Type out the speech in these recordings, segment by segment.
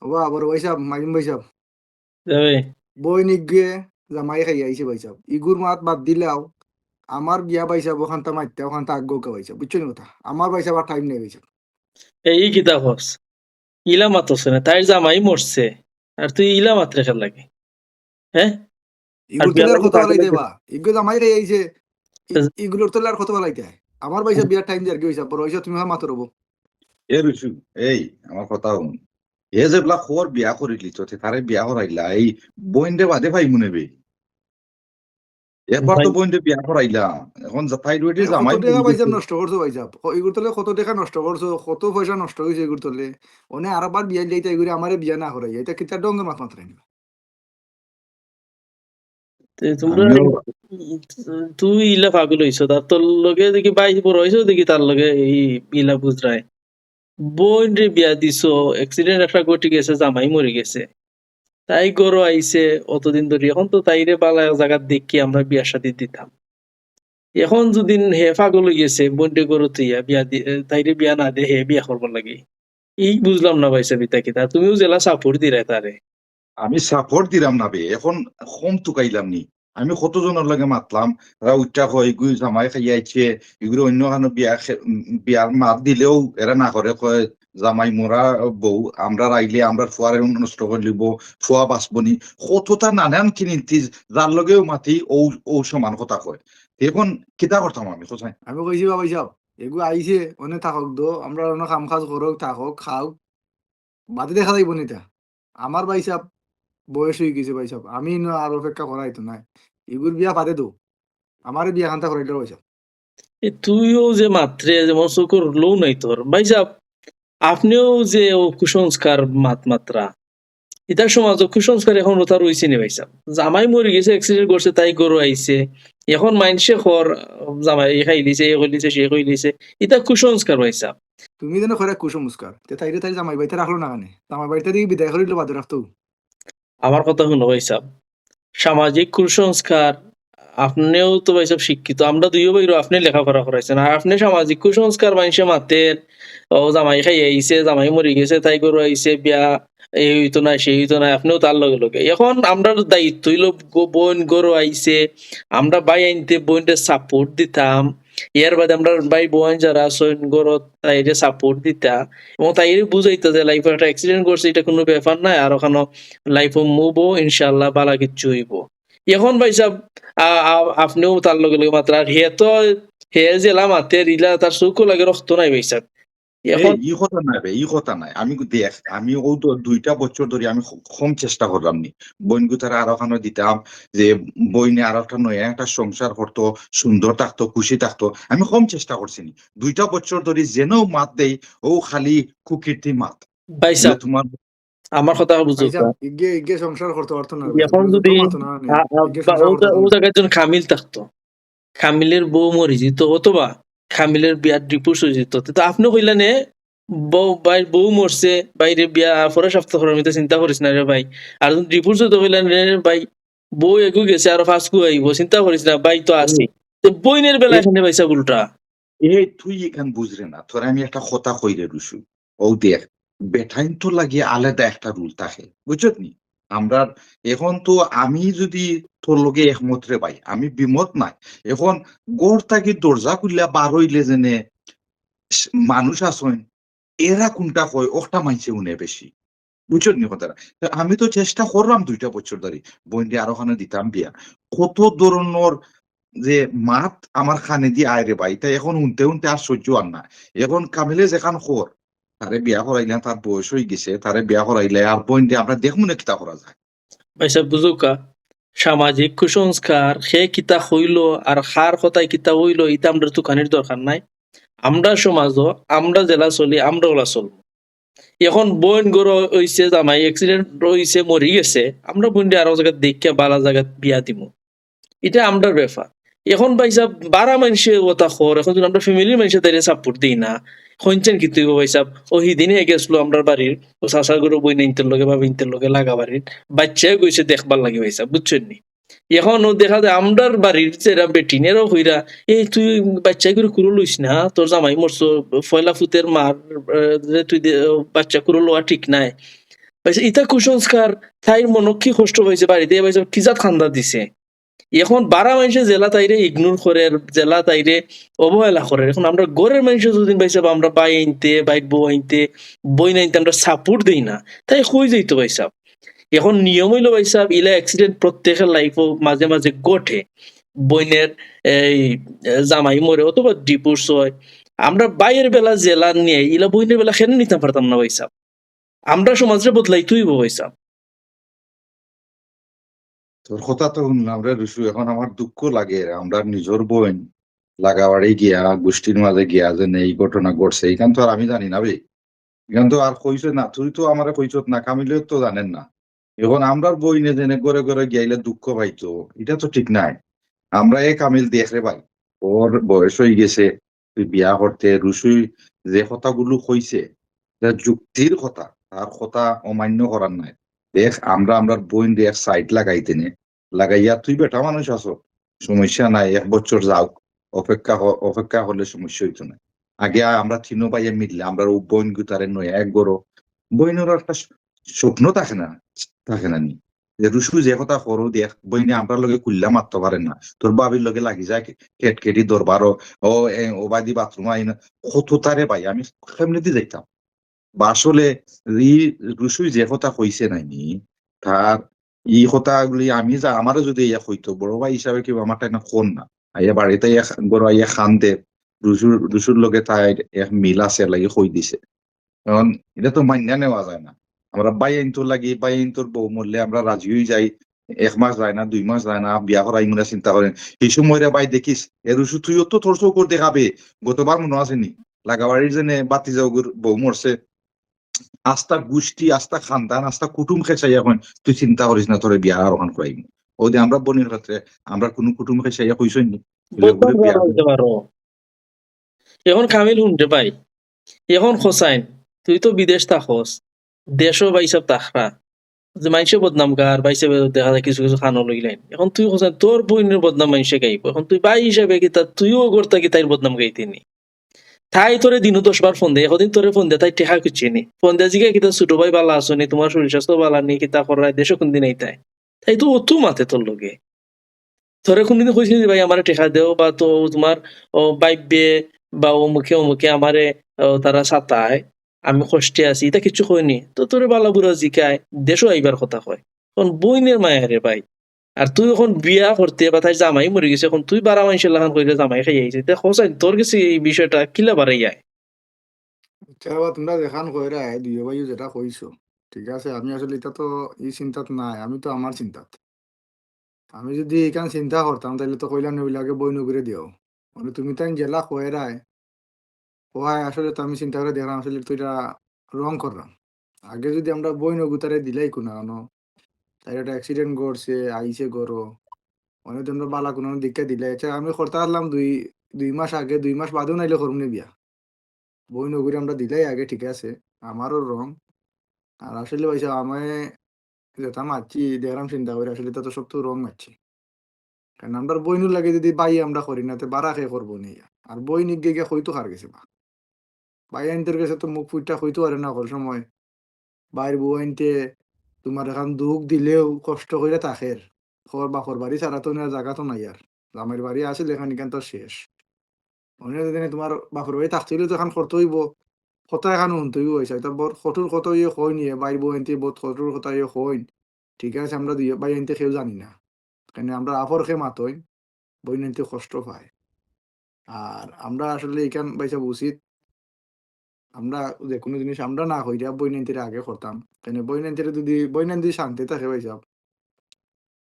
ও আবার ভাই সাহেব, মাইম ভাই সাহেব, যাবে বই নিগে জামাই খাই আইছে ভাই সাহেব। ইগুর মাত বাদ দিলেও আমার বিয়া ভাই সাহেব ওখানটা মারতে ওখানটা আগ্গকে ভাই সাহেব, বুঝছো নি কথা? আমার ভাই সাহেব আর টাইম নেই ভাই সাহেব। এই কিতা হস ইলা মাতছে না তাই জামাই মরছে আর তুই ইলা মাত্রে খেল লাগে হ্যাঁ আর ইগুর বিয়া তোলে আর লাগি কত বেলাই পাগল দেবা, ইগো জামাই খাই আইছে, ইগুলোর তোলে আর কত বেলাই দেয়। আমার ভাই সাহেব বিয়ার টাইম দিয়ে আর কি ভাই সাহেব, বড় ভাই সাহেব তুমি আমার মাতো রবো। এ রুচু, এই আমার কথা শুন। এ যে বলা খবর বিয়া করিলি তো তারে বিয়া করাইলা, এই বইনদে বাদে ভাই মনে বে। এরপর ভাই তো বইনদে বিয়া করাইলা, এখন তাই রুইটি হ্যাঁ, কত জামাই টাকা মরি ভাই গেছে। সাহেব নষ্ট করছো ভাই সাহেব, ইগুর তোলে কত টাকা নষ্ট করছো, কত পয়সা নষ্ট হয়েছে ইগুর তোলে। অনে আরবার বিয়া দিতে এগুলি আমারে বিয়া না করাই, এটা কিতা ডঙ্গের মাত মাত্রাই না। তোমরা আমিও তুই ইলা পাগল হইছ তার তোর লগে দেখি বাইশ বড় হইছ দেখি তার লগে এই ইলা বুঝরায় বোন রে বিয়া দিছো অ্যাক্সিডেন্ট একটা ঘটে গেছে জামাই মরে গেছে তাই গরো আইছে অতদিন ধরে এখন তো তাইরে বালা জায়গা দেখি আমরা বিয়া শাদী দিতাম এখন যদি হে পাগল হয়ে গেছে বোনটে গরু তুইয়া তাইরে বিয়া না দে হে বিয়া করবার লাগে এই বুঝলাম না ভাই সাবিতা কিতা তুমিও জেলা সাপোর্ট দিলে তারে আমি সাপোর্ট দিলাম না বে, এখন কম টুকাইলাম নি। আমি কতজনের লাগে মাতলাম, এরা উঠা হয় এগুলো জামাই খাইয়াইছে, এগুলো অন্য কারণে বিয়ার মাত দিলেও এরা না করে, কয় জামাই মোরা বউ আমরা রাইলে আমরা ফুয়ার নষ্ট করে লিব, ফুয়া বাঁচবনি, কতটা নানান কিনিতি, যার লগেও মাতি ও ও সমান কথা কয়। এখন কিতা করতাম আমি কোথায়? আমি কইছি বা ভাই সাহেব, এগু আইছে অনে থাকক দো, আমরা অন্য কাম কাজ করক থাকক খাও, বাদে দেখা যাইব নিতা। আমার ভাই সাহেব বয়স হয়ে গেছে ভাই সাহেব, আমি ন আর অপেক্ষা করাই তো নাই, এগুর বিয়া বাদে দো, আমারে বিয়া খান্তা করাইলে ভাই সাহেব। তুইও যে মাত্রে যেমন চকুর লো নাই তোর ভাই সাহ আপনিও যে ও কুসংস্কার মাত্রা ইতার সমাজ কুসংস্কার এখন তার রয়েছে নি ভাই সাহ জামাই মরে গেছে অ্যাক্সিডেন্ট করছে তাই গরু আইছে এখন মাইনসে খর জামাই খাই লিছে এ কইলিছে সে কইলিছে ইতা কুসংস্কার ভাই সাহ তুমি যেন খরে কুসংস্কার তে তাইরে তাই জামাই বাড়িতে রাখলো না কানে, জামাই বাড়িতে দিয়ে বিদায় করিল বাদে রাখতো। আমার কথা শুনো ভাই সাহ সামাজিক কুসংস্কার আপনিও তো ভাই সাহেব শিক্ষিত আমরা দুইও বাইরো আপনি লেখাপড়া করাইছেন আর আপনি সামাজিক কুসংস্কার মানুষে মাতের ও জামাই খাই আইছে জামাই মরে গেছে তাই গরু আইছে বিয়া এই হইতো না সেই হইতো না আপনিও তার লগে লগে এখন আমরা দায়িত্ব হইলো বোন গরু আইছে আমরা বাই আইনতে বোনকে সাপোর্ট দিতাম এর বাদে আমরা ভাই বোন যারা আছেন গরু তাইরে সাপোর্ট দিতা এবং তাইরে বুঝাইতা যে লাইফে একটা অ্যাক্সিডেন্ট করছে এটা কোনো ব্যাপার নাই আর ওখানে লাইফও মুভও ইনশাল্লাহ বালা কিচ্ছু হইব এখন ভাই সাহেব আপনিও তার লগে লগে মাত্র আর হে তো হে জেলা মাতে রিলা তার চৌকো লাগে রক্ত নাই ভাই সাহেব এই এখন ই কথা নাই বে, ই কথা নাই। আমি দেখ, আমি ও তো 2টা বছর ধরে আমি কম চেষ্টা করলাম নি বইন গুতারা আরো খানো দিতাম, যে বইনে আরো একটা নয়া একটা সংসার করতো, সুন্দর থাকতো, খুশি থাকতো। আমি কম চেষ্টা করছি নি। 2টা বছর ধরে যেন মাত দেই, ও খালি কুকীর্তি মাত, ভাই বলে সাহেব তোমার। আমার কথা বুঝো ভাই সাহেব ইগে ইগে সংসার করতে পারতো না ভাই সাহেব, এখন তুমি যত যদি মাতো না নে, ইগে বা সংসার ও করতে পারতো ও না। জায়গায় একজন খামিল থাকতো খামিলের বউ মরে যেত অথবা খামিলের বিয়ার ডিপুস হয়ে যেত তো আপনি কইলেন বউ মরছে বাইরে বিয়া পরে সপ্তাহ করার মধ্যে চিন্তা করিস না রে ভাই আর ডিপুস হইতে কইলেন রে ভাই বউ এগু গেছে আর ফাঁসকু আইব চিন্তা করিস না ভাই তো আছি বইনের বেলা এ এখানে পাইসা উল্টা এই তুই এখান বুঝরে না, তোর আমি একটা কথা কইরে রুসু। ও দেখ, বেঠাইন তো লাগিয়ে আলাদা একটা রুল থাকে, বুঝছত নি? আমরা এখন তো আমি যদি তোর লগে একমত রে ভাই, আমি বিমত নাই। এখন গোড় থাকি দরজা খুললা বার হইলে যেনে মানুষ আছেন, এরা কোনটা কয় ওটা মাইছে উনে বেশি, বুঝছত নি কথাটা? তা আমি তো চেষ্টা করলাম 2টা বছর ধরে, বইনটি আরো খানে দিতাম বিয়া, কত ধরনের যে মাত আমার খানে দিয়ে আয় রে ভাই, তাই এখন উনতে উনতে আর সহ্য আর না। এখন কামিলে যেখান খর, তারে বিয়া করাইলে তার বয়স হয়ে গেছে, তারে বিয়া করাইলে আর বোন দিয়ে আমরা দেখবো না কিতা করা যায়। পয়সা বুঝুকা সামাজিক কুসংস্কার সে কিতা হইল আর খার কথায় কিতা হইল ইটা আমরা দোকানের দরকার নাই আমরা সমাজও আমরা জেলা চলি আমরা ওলা চলবো এখন বোন গরু হইছে জামাই অ্যাক্সিডেন্ট হইছে মরি গেছে আমরা বোন আরো জায়গা দেখিয়া বালা জায়গা বিয়া দিব এটা আমরার ব্যাপার এখন ভাইসা বারা মানুষে কথা খর এখন যদি আমরা ফ্যামিলির মানুষের তাইলে সাপোর্ট দিই না হইছেন কি তুই ভাইসা ওই দিনে গেছিল আমরা বাড়ির ও চাষা গরু বই নাইনতের লগে বা বিনতের লগে লাগা বাড়ির বাচ্চায় গইছে দেখবার লাগে ভাইসা বুঝছেন নি এখন ও দেখা যায় আমরার বাড়ির যেরা বেটিনেরও হইরা এই তুই বাচ্চা করে কুরো লইস না তোর জামাই মরছো ফয়লা ফুতের মার তুই বাচ্চা কুরো লওয়া ঠিক নাই পাইছে ইটা কুসংস্কার তাইর মনক কি কষ্ট পাইছে বাড়িতে পাইছে কি জাত খান্দা দিছে এখন বারা মানুষে জেলা তাইরে ইগনোর করে জেলা তাইরে অবহেলা করে এখন আমরা গড়ের মানুষের যদি পাইছে বা আমরা বাই আনতে বাইক বউ আনতে বই নাইতে আমরা সাপোর্ট দিই না তাই হই যাইতো পাইসাব এখন নিয়ম হইলো পাইসাব ইলা অ্যাক্সিডেন্ট প্রত্যেকের লাইফও মাঝে মাঝে ঘটে বইনের এই জামাই মরে অথবা ডিভোর্স হয় আমরা বাইরের বেলা জেলা নিয়ে ইলা বইনের বেলা খেলে নিতে পারতাম না পাইসাব আমরা সমাজে বদলাইতেই পাইসাব তোর কথা তো শুনলাম রে ঋষু, এখন আমার দুঃখ লাগে আমরা নিজের বোন লাগাবাড়ি গিয়া গোষ্ঠীর মাঝে গিয়া যে এই ঘটনা ঘটছে এখান তো আর আমি জানি না বে, এখান তো আর কইছ না, তুই তো আমার কইছ না, কামিলেও তো জানেন না। এখন আমরার বইনে জেনে করে করে গিয়াইলে দুঃখ পাইতো, এটা তো ঠিক নাই। আমরা এ কামিল দেখ রে ভাই, ওর বয়স হয়ে গেছে, তুই বিয়া করতে রুসুই যে কথাগুলো কইছে যা যুক্তির কথা, তার কথা অমান্য করার নাই। দেখ আমরা আমরার বইন দেখ সাইড লাগাইতেনে লাগাইয়া তুই বেটা মানুষ আছো, সমস্যা নাই, 1 বছর যাও, অপেক্ষা হলে সমস্যা হইতো না। আগে আমরা তিনো ভাইয়ে মিললে আমরা ও বইন গুতারে নয় এক গরো বইনেরও একটা স্বপ্ন থাকে না নি যে রুসু যে কথা করো দেখ বইনে আমরা লগে কুল্লা মারতে পারেন না, তোর বাবির লগে লাগি যায় কেটকেটি দরবারও ও বাদি বাথরুম আইন কত তারে ভাই আমি কেমনে যাইতাম। বা আসলে ই রুসুই যে কথা কইছে নাইনি তার ই কথাগুলি আমি যা আমারও যদি ইয়া হইতো বড় ভাই হিসাবে কেউ আমার তাই না কোন না আইয়া বাড়িতে বড় আইয়া খান্দে রুসুর লগে তাই এক মিল আছে লাগি কই দিছে। কারণ এটা তো মান্য নেওয়া যায় না। আমরা বাই আইন তোর বউ মরলে আমরা রাজি হয়ে যাই, 1 মাস যায় না 2 মাস যায় না বিয়া করা ইমরা চিন্তা করেন। এই সময় রে ভাই দেখিস এর ওষুধ তুইও তো তোর চৌকর দেখাবে। গতবার মনে আসেনি লাগাবাড়ির জন্য বাতি যাওগুর বউ মরছে, আস্তা গোষ্ঠী আস্তা খানদান আস্তা কুটুম খেসাই এখন তুই চিন্তা করিস না তোর বিয়া আর ওখান করাইনি। ওই যে আমরা বোনের ক্ষেত্রে আমরা কোনো কুটুম খেসাইয়া কইসইনি বদনাম বিয়া করা হইতে পারো এখন কামিল শুনতে পাই এখন খোসাইন তুই তো বিদেশ থাকস দেশও বাইসব তাকরা যে মানুষে বদনাম গার বাইসে দেখা যায় কিছু কিছু খানো লইলেন এখন তুই খোসাইন তোর বইনের বদনাম মানুষে গাইব এখন তুই বাই হিসাবে কি তা তুইও করতা কি তাই বদনাম গাইতেনি তাই তোরে দিনু 10 বার ফোন দে এখন তোরে ফোন দে তাই টেহা খুঁজছে নি ফোন দে জিগে কিতা ছোট ভাই বালা আসনি তোমার শরীর স্বাস্থ্য বালা নি কিতা করায় দেশ কোন দিন তাই তাই তো অতু মাতে তোর লগে তোরে কোনদিন কইছিস যে ভাই আমারে টেকা দেও বা তো তোমার বাইবে বা অমুকে আমারে তারা সাতায় আমি কষ্টে আছি এটা কিছু কইনি তো তোরে বালা বুড়া জিকায় দেশও আইবার কথা কয় এখন বইনের মায়া রে ভাই আর তুই এখন বিয়া করতে বা তাই জামাই মরে গেছে এখন তুই বারা মানুষের লাগান কইলে জামাই খাই আইছে তা খোঁজাই তোর কাছে এই বিষয়টা কিলা বাড়াই যায় কেবা তোমরা যেখান কইরা দুই ভাইও যেটা কইছো ঠিক আছে, আমি আসলে এটা তো এই চিন্তাত নাই, আমি তো আমার চিন্তাত। আমি যদি এখানে চিন্তা করতাম তাহলে তো কইলাম নবিলাকে বই নগরে দিও, মানে তুমি তাই জেলা কয়রায় ওহায় আসলে তো আমি চিন্তা করে দেখলাম আসলে তো এটা রং করলাম। আগে যদি আমরা বই নগুতারে দিলাই কোনো তাই একটা অ্যাক্সিডেন্ট ঘটছে আইসে গরো অনেক তোমরা বালা কোনো দিকটা দিলে আচ্ছা আমি করতে পারলাম 2 মাস আগে 2 মাস বাদেও নাইলে করুন বিয়া বই নগরী আমরা দিলাই আগে ঠিক আছে, আমারও রং। আর আসলে পয়সা আমি যেটা মারছি দেখলাম চিন্তা করে আসলে তো সব তো রং মারছি, কারণ আমরা বইনুর লাগে যদি বাই আমরা করি না তো বারা খেয়ে করবো নি। আর বই নিক গিয়ে হইতো খার গেছে বা বাই আইনদের গেছে তো মুখ ফুটটা হইতো পারে না কল সময় বাইর বউ আইনতে তোমার এখন দুঃখ দিলেও কষ্ট করে তাকের খবর বাপর বাড়ি ছাড়া তো নেওয়ার জায়গা তো নাই আর আমার বাড়ি আসলে এখানে কেন তো শেষ অন্য দিনে তোমার বাপর বাড়ি থাকতে হইলে তো এখন করতে হইব, কথা এখন শুনতে হইব হয়েছে তো বড় কঠোর কথা ইয়ে হয় নিয়ে বাইর বউ আনতে বহুত কঠোর কথা ইয়ে হয়। ঠিক আছে আমরা দুই বাই আনতে কেউ জানি না, কেন আমরা আপর খেয়ে মাতই বই আনতে কষ্ট পায়। আর আমরা আসলে এখান বাইসা উচিত আমরা যে কোনো জিনিস আমরা না হইয়া বই নাইনতির আগে করতাম, কেন বই নাইনতির যদি বই নাইনতি শান্তি থাকে বাইসাব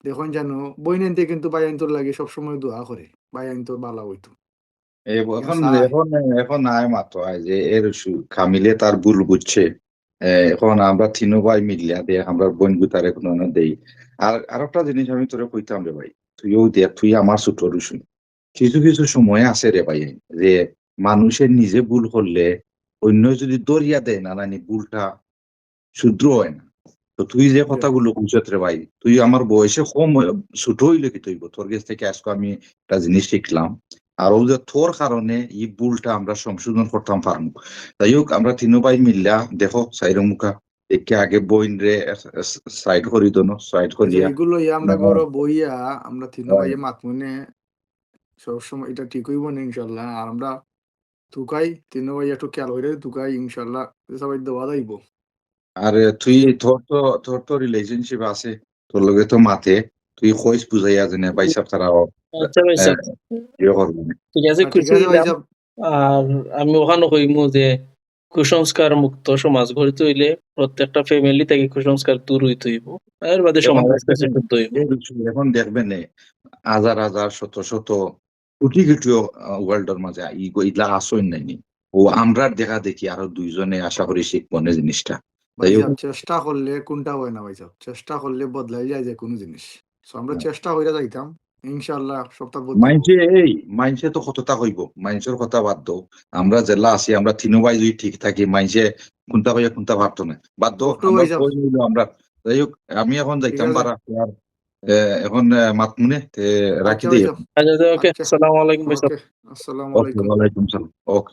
দেখুন জানো বই নাইনতে কিন্তু বাই আইনতোর লাগে সবসময় দোয়া করে বাই আইনতোর বালা হইতো ইয়া এখন চায়। এখন এখন নাই মাত্র যে এর কামিলে তার ভুল বুঝছে। এখন আমরা তিনো ভাই মিলিয়া দে আমরা বোন গুতারে কোনো না দেই। আর একটা জিনিস আমি তোরে কইতাম রে ভাই, তুইও দেখ তুই আমার ছোট রসুন, কিছু কিছু সময় আছে রে ভাই যে মানুষের নিজে ভুল করলে অন্য যদি দরিয়া দেয় না নানি ভুলটা শুদ্র হয় না। তো তুই যে কথাগুলো কইছত রে ভাই, তুই আমার বয়সে কম ছোট হইলে কি তৈব তোর কাছ থেকে আজকে আমি একটা জিনিস শিখলাম। আর ও যে তোর কারণে এই ভুলটা আমরা সংশোধন করতাম পারবো। যাই হোক আমরা তিনো ভাই মিল্লা দেখো সাইর মুখা একে আগে বইন রে সাইড করি দোনো সাইড আচ্ছা করিয়া এগুলো আমরা হ্যাঁ, গরো বইয়া আমরা তিন হয়। ভাইয়ে মাতমুনে সবসময় এটা ঠিক হইব না ইনশাল্লাহ আর আমরা তুকাই তিন ভাই একটু খেয়াল হইলে তুকাই ইনশাল্লাহ সবাই দেওয়া যাইব আর তুই তোর তো রিলেশনশিপ আছে তোর লগে তো মাতে তুই কইস বুঝাইয়া জানে বাইসাব তারা আচ্ছা ভাই সাহেব, ইয়ে করবে না। ঠিক আছে ঠিক আছে ভাই খুঁজছিলাম। সাহেব আর আমি ওখানে কইমু যে কুসংস্কার মুক্ত সমাজ গড়িতে হইলে প্রত্যেকটা ফ্যামিলি থেকে কুসংস্কার দূর হইতে হইব, এর বাদে এখন সমাজ আস্তে আস্তে দেখবেন শুদ্ধ হইব। এই বিষয় এখন দেখবেন হাজার হাজার শত শত কোটি কোটিও ওয়ার্ল্ডের মাঝে ইগলা আসইন নাইনি ও আমরা দেখা দেখি আরো দুইজনে আশা করি শিখবো না জিনিসটা। ভাই তাই হোক, সাহেব চেষ্টা করলে কোনটা হয় না ভাই সাহেব চেষ্টা করলে বদলাই যায় যে কোনো জিনিস So, আমরা চেষ্টা হইয়া যাইতাম ইনশাল্লাহ সপ্তাহ বদলাইব মাইনসে তো কতটা হইব, মাইনসের কথা বাদ দাও। আমরা জেলা আছি আমরা তিনো ভাই যদি ঠিক থাকি মাইনসে কোনটা হইয়া কোনটা ভাবতো না বাদ দাও একটু আমরা ভাই সাহেব কই নিল আমরা। যাই হোক, আমি এখন ঠিক যাইতাম আছে পারা আর, এখন মাতমুনে আচ্ছা রাখি ভাই দিই। আচ্ছা, ওকে, আচ্ছা আসসালামু আলাইকুম ভাই সাহেব। ওকে আসসালামু ওকে, আলাইকুম ওয়ালাইকুম সালাম। ওকে।